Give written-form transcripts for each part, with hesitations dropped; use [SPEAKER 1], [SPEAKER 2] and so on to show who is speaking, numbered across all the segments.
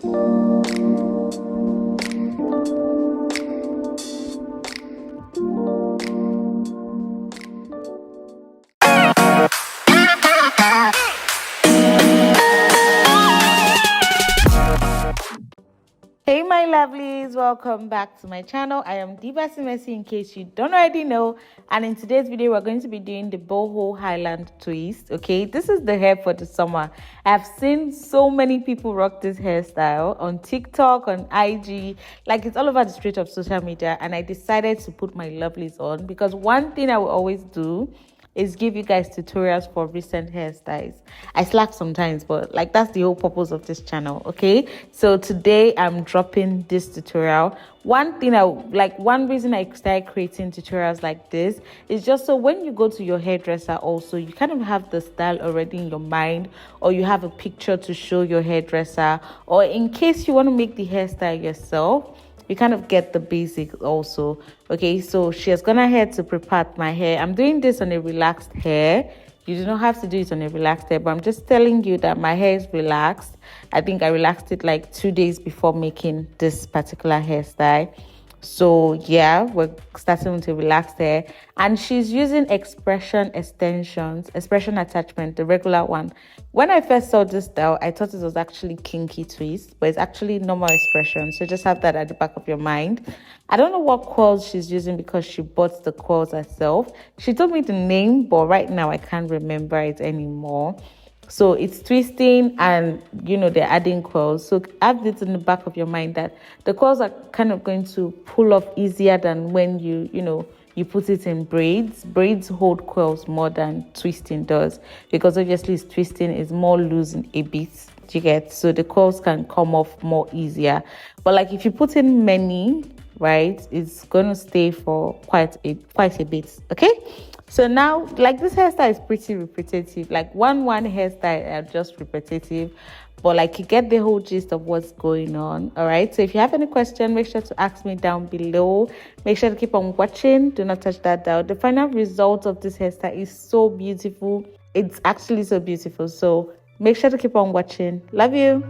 [SPEAKER 1] Hey my lovelies, welcome back to my channel. I am Basil in case you don't already know, and in today's video we're going to be doing the boho highland twist. Okay, this is the hair for the summer. I've seen so many people rock this hairstyle on TikTok, on IG, like it's all over the street of social media, and I decided to put my lovelies on because one thing I will always do is give you guys tutorials for recent hairstyles. I slack sometimes, but like that's the whole purpose of this channel. Okay, so today I'm dropping this tutorial. One reason I started creating tutorials like this is just so when you go to your hairdresser also, you kind of have the style already in your mind, or you have a picture to show your hairdresser, or in case you want to make the hairstyle yourself, you kind of get the basics also. Okay, so she has gone ahead to prepare my hair. I'm doing this on a relaxed hair. You do not have to do it on a relaxed hair, but I'm just telling you that my hair is relaxed. I think I relaxed it like 2 days before making this particular hairstyle. So yeah, we're starting with a relaxed hair, and she's using expression attachment, the regular one. When I first saw this style, I thought it was actually kinky twist, but it's actually normal expression. So just have that at the back of your mind. I don't know what coils she's using because she bought the coils herself. She told me the name, but right now I can't remember it anymore. So it's twisting, and they're adding coils. So have this in the back of your mind that the coils are kind of going to pull off easier than when you put it in braids. Braids hold coils more than twisting does, because obviously twisting is more loose in a bit. You get, so the coils can come off more easier. But like if you put in many, right, it's going to stay for quite a bit. Okay, so now like this hairstyle is pretty repetitive. Like one hairstyle are just repetitive, but like you get the whole gist of what's going on. All right, so if you have any question, make sure to ask me down below. Make sure to keep on watching. Do not touch that down. The final result of this hairstyle is so beautiful. It's actually so beautiful, so make sure to keep on watching. Love you.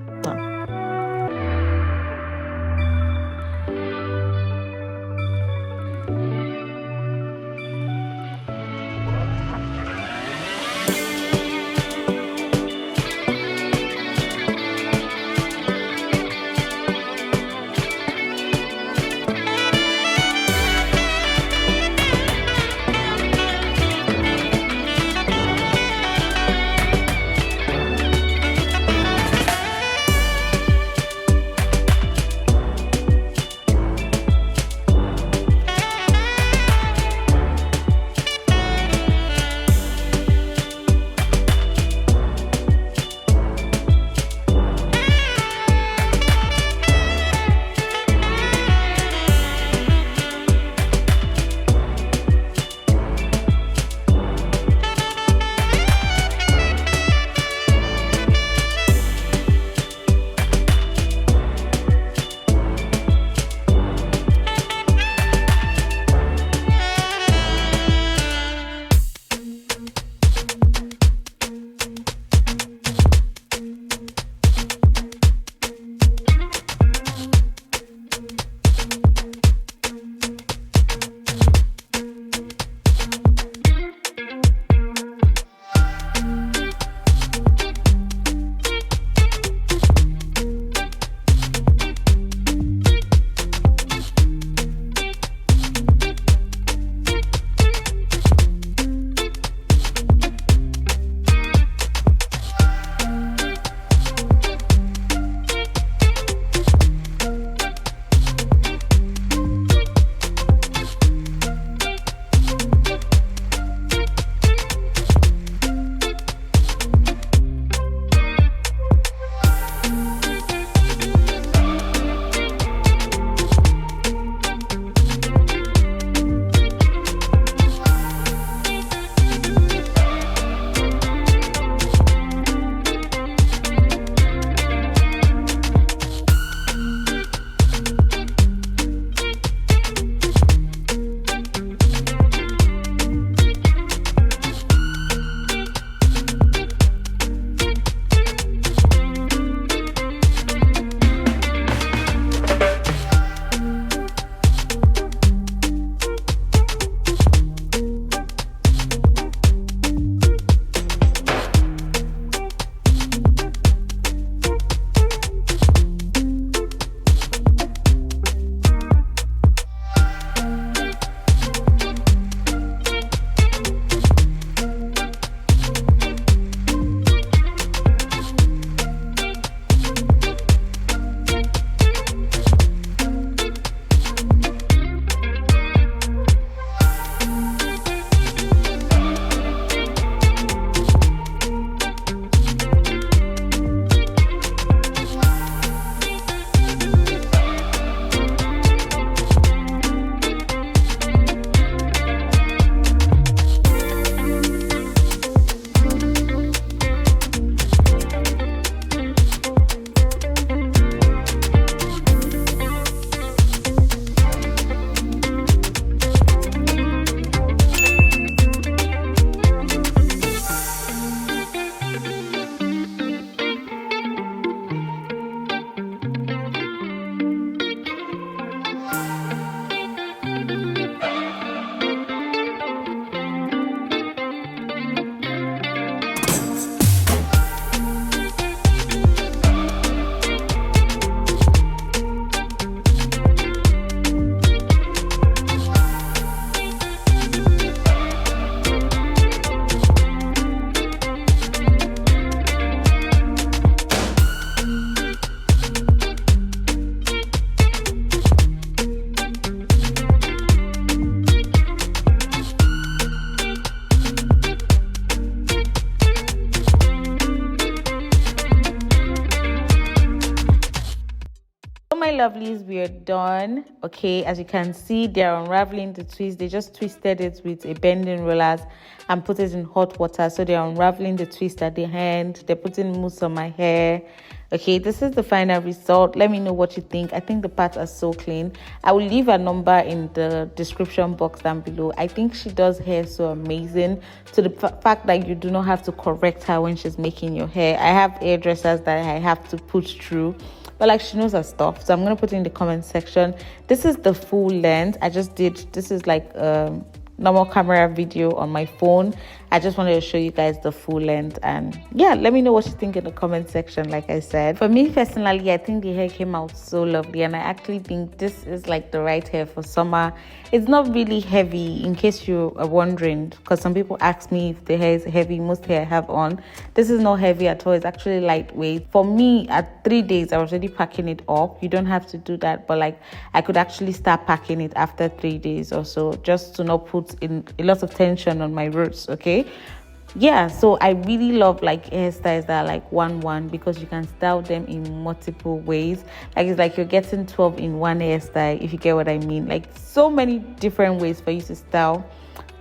[SPEAKER 1] My lovelies, we are done. Okay, as you can see, they're unraveling the twist. They just twisted it with a bending rollers and put it in hot water, so they're unraveling the twist at the end. They're putting mousse on my hair. Okay, this is the final result. Let me know what you think. I think the parts are so clean. I will leave a number in the description box down below. I think she does hair so amazing, to the fact that you do not have to correct her when she's making your hair. I have hairdressers that I have to put through, but like, she knows her stuff. So I'm gonna put it in the comment section. This is the full length. I just did, this is like normal camera video on my phone. I just wanted to show you guys the full length, and yeah, let me know what you think in the comment section. Like I said, for me personally, I think the hair came out so lovely, and I actually think this is like the right hair for summer. It's not really heavy, in case you are wondering, because some people ask me if the hair is heavy. Most hair I have on, this is not heavy at all. It's actually lightweight. For me, at 3 days I was already packing it up. You don't have to do that, but like, I could actually start packing it after 3 days or so, just to not put in a lot of tension on my roots. Okay, yeah, so I really love like hairstyles that are like 1-1, because you can style them in multiple ways. Like, it's like you're getting 12 in one hairstyle, if you get what I mean. Like, so many different ways for you to style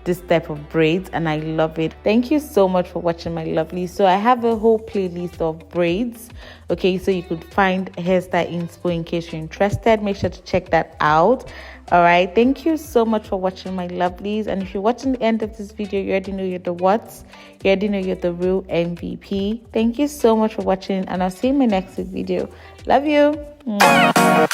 [SPEAKER 1] this type of braids, and I love it. Thank you so much for watching, my lovely. So I have a whole playlist of braids. Okay, so you could find Hairstyle Inspo in case you're interested. Make sure to check that out. All right, thank you so much for watching, my lovelies. And if you're watching the end of this video, you already know you're the what's, you already know you're the real MVP. Thank you so much for watching, and I'll see you in my next video. Love you. Mwah.